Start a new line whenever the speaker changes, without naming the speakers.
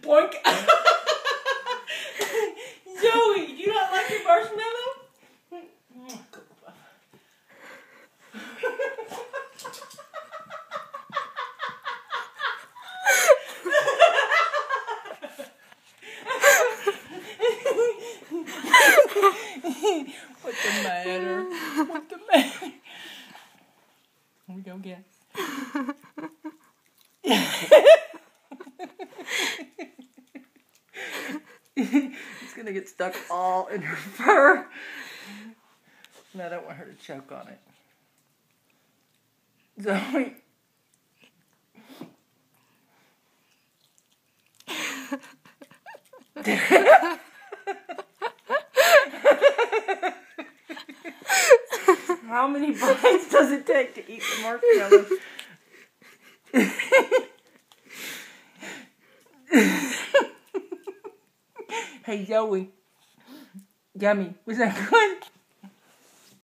Boink. Zoe, do you not like your marshmallow? What's the matter? What's the matter? Here we go again. It's gonna get stuck all in her fur. And I don't want her to choke on it. Zoe. How many bites does it take to eat the marshmallow? Hey Zoe. Yummy. Was that good?